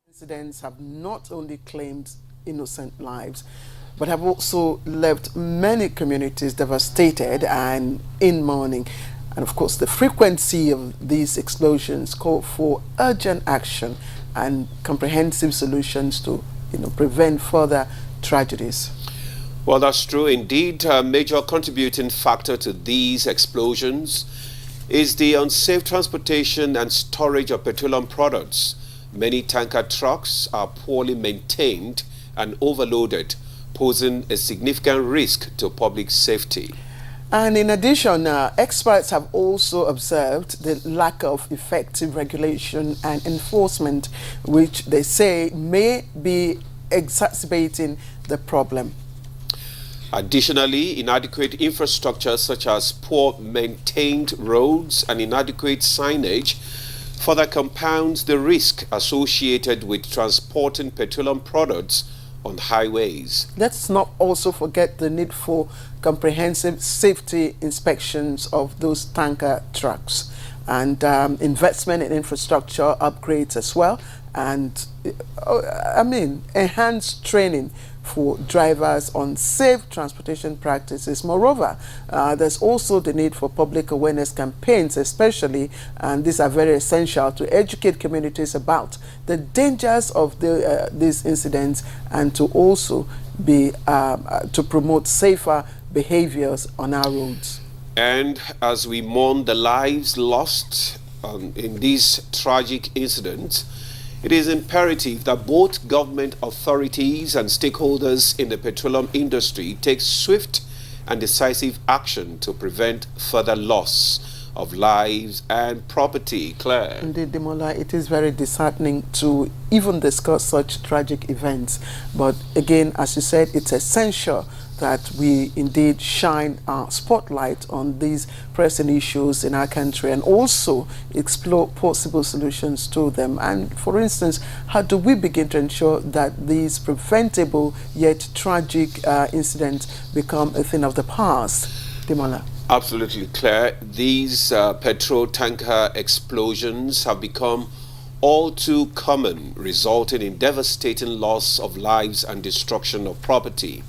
Incidents have not only claimed innocent lives, but have also left many communities devastated and in mourning. And of course, the frequency of these explosions call for urgent action and comprehensive solutions to, prevent further tragedies. Well, that's true indeed. A major contributing factor to these explosions is the unsafe transportation and storage of petroleum products. Many tanker trucks are poorly maintained and overloaded, posing a significant risk to public safety. And in addition, experts have also observed the lack of effective regulation and enforcement, which they say may be exacerbating the problem. Additionally, inadequate infrastructure such as poor maintained roads and inadequate signage further compounds the risk associated with transporting petroleum products on highways. Let's not also forget the need for comprehensive safety inspections of those tanker trucks and investment in infrastructure upgrades as well, and enhanced training for drivers on safe transportation practices. Moreover, there's also the need for public awareness campaigns, especially, and these are very essential to educate communities about the dangers of these incidents and to also be to promote safer behaviors on our roads. And as we mourn the lives lost in these tragic incidents, it is imperative that both government authorities and stakeholders in the petroleum industry take swift and decisive action to prevent further loss of lives and property. Claire. Indeed, Demola, it is very disheartening to even discuss such tragic events. But again, as you said, it's essential that we indeed shine our spotlight on these pressing issues in our country and also explore possible solutions to them. And for instance, how do we begin to ensure that these preventable yet tragic incidents become a thing of the past? Demola. Absolutely, Claire. These petrol tanker explosions have become all too common, resulting in devastating loss of lives and destruction of property.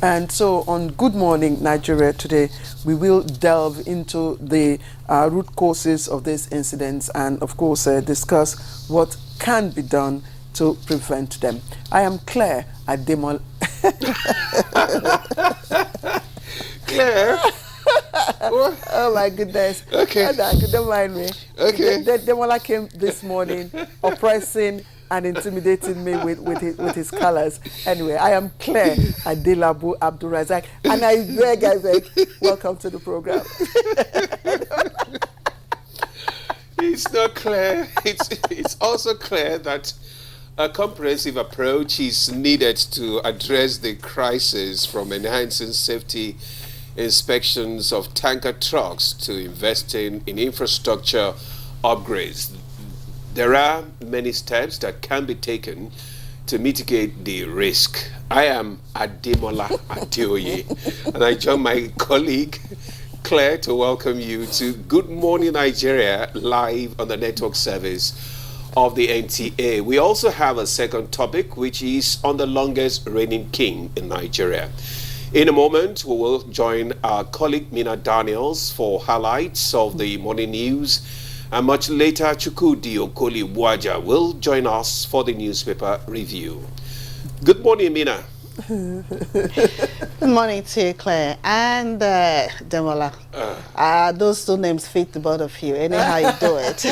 And so on Good Morning Nigeria today, we will delve into the root causes of these incidents and, of course, discuss what can be done to prevent them. I am Claire Ademol. Claire? Oh my goodness. Okay. Don't mind me. Okay. Demola came this morning oppressing and intimidating me with his colors. Anyway, I am Claire Adelabu Abdulrazak, and I beg, welcome to the program. It's not clear. It's also clear that a comprehensive approach is needed to address the crisis, from enhancing safety inspections of tanker trucks to investing in infrastructure upgrades. There are many steps that can be taken to mitigate the risk. I am Ademola Adeoye, and I join my colleague Claire to welcome you to Good Morning Nigeria, live on the network service of the NTA. We also have a second topic, which is on the longest reigning king in Nigeria. In a moment, we will join our colleague Mina Daniels for highlights of the morning news. And much later, Chukwudi Okoli Buaja will join us for the newspaper review. Good morning, Mina. Good morning to you, Claire and Demola. Those two names fit the both of you, anyhow you do it.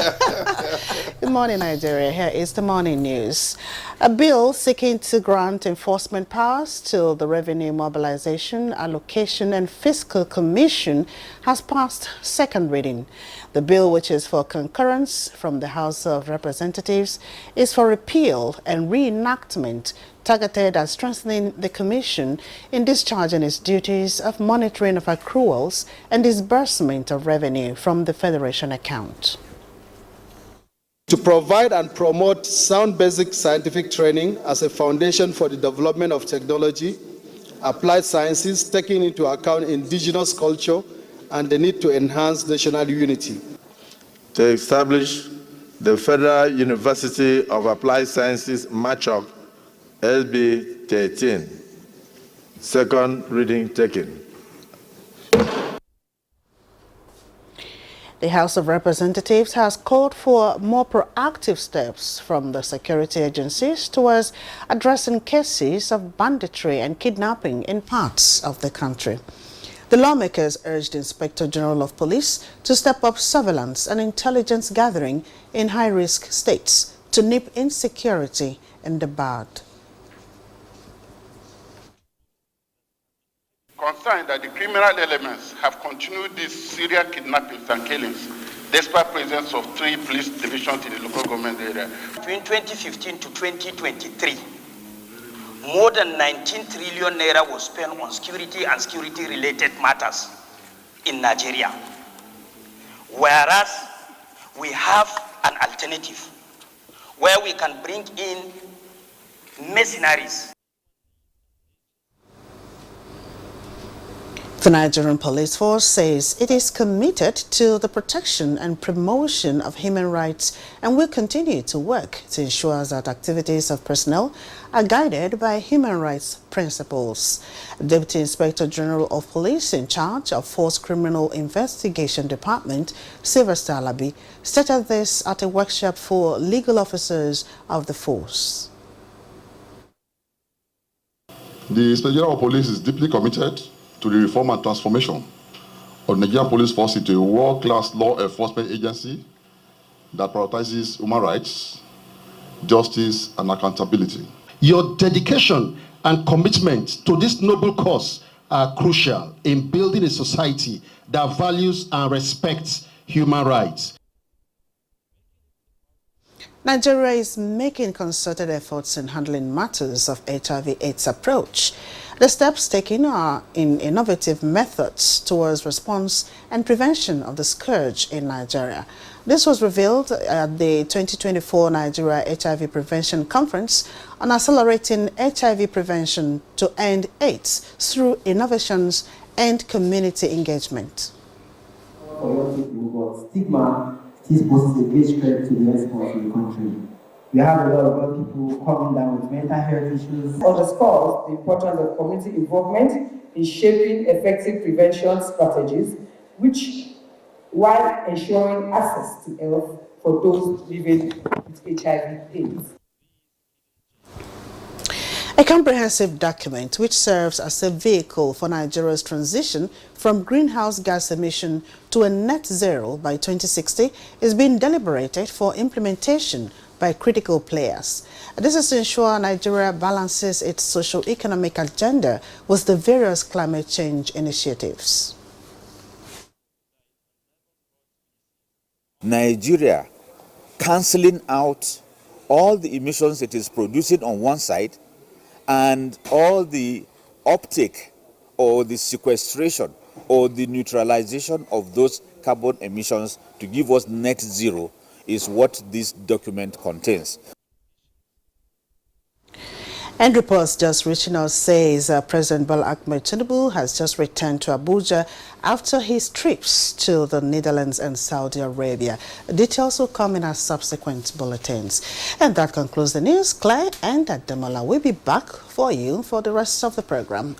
Good morning, Nigeria. Here is the morning news. A bill seeking to grant enforcement powers to the Revenue Mobilization, Allocation and Fiscal Commission has passed second reading. The bill, which is for concurrence from the House of Representatives, is for repeal and reenactment, targeted at strengthening the Commission in discharging its duties of monitoring of accruals and disbursement of revenue from the Federation account. To provide and promote sound basic scientific training as a foundation for the development of technology, applied sciences, taking into account indigenous culture and the need to enhance national unity. To establish the Federal University of Applied Sciences Machok SB 13. Second reading taken. The House of Representatives has called for more proactive steps from the security agencies towards addressing cases of banditry and kidnapping in parts of the country. The lawmakers urged the Inspector General of Police to step up surveillance and intelligence gathering in high-risk states to nip insecurity in the bud. Concerned that the criminal elements have continued these serial kidnappings and killings despite presence of 3 police divisions in the local government area. Between 2015 to 2023, more than 19 trillion naira was spent on security and security-related matters in Nigeria. Whereas we have an alternative where we can bring in mercenaries. The Nigerian Police Force says it is committed to the protection and promotion of human rights and will continue to work to ensure that activities of personnel are guided by human rights principles. Deputy Inspector General of Police in charge of Force Criminal Investigation Department, Sylvester Alabi, stated this at a workshop for legal officers of the force. The Inspector General of Police is deeply committed to the reform and transformation of the Nigerian Police Force into a world-class law enforcement agency that prioritizes human rights, justice, and accountability. Your dedication and commitment to this noble cause are crucial in building a society that values and respects human rights. Nigeria is making concerted efforts in handling matters of HIV/AIDS approach. The steps taken are in innovative methods towards response and prevention of the scourge in Nigeria. This was revealed at the 2024 Nigeria HIV Prevention Conference on accelerating HIV prevention to end AIDS through innovations and community engagement. Stigma still poses a great threat to the health of the country. We have a lot of young people coming down with mental health issues. Underscores the importance of community involvement in shaping effective prevention strategies, while ensuring access to health for those living with HIV/AIDS. A comprehensive document which serves as a vehicle for Nigeria's transition from greenhouse gas emission to a net zero by 2060 is being deliberated for implementation by critical players. This is to ensure Nigeria balances its socio-economic agenda with the various climate change initiatives. Nigeria cancelling out all the emissions it is producing on one side and all the uptake or the sequestration or the neutralization of those carbon emissions to give us net zero is what this document contains. And reports just reaching us says President Bola Ahmed Tinubu has just returned to Abuja after his trips to the Netherlands and Saudi Arabia. Details will come in our subsequent bulletins. And that concludes the news. Claire and Ademola will be back for you for the rest of the program.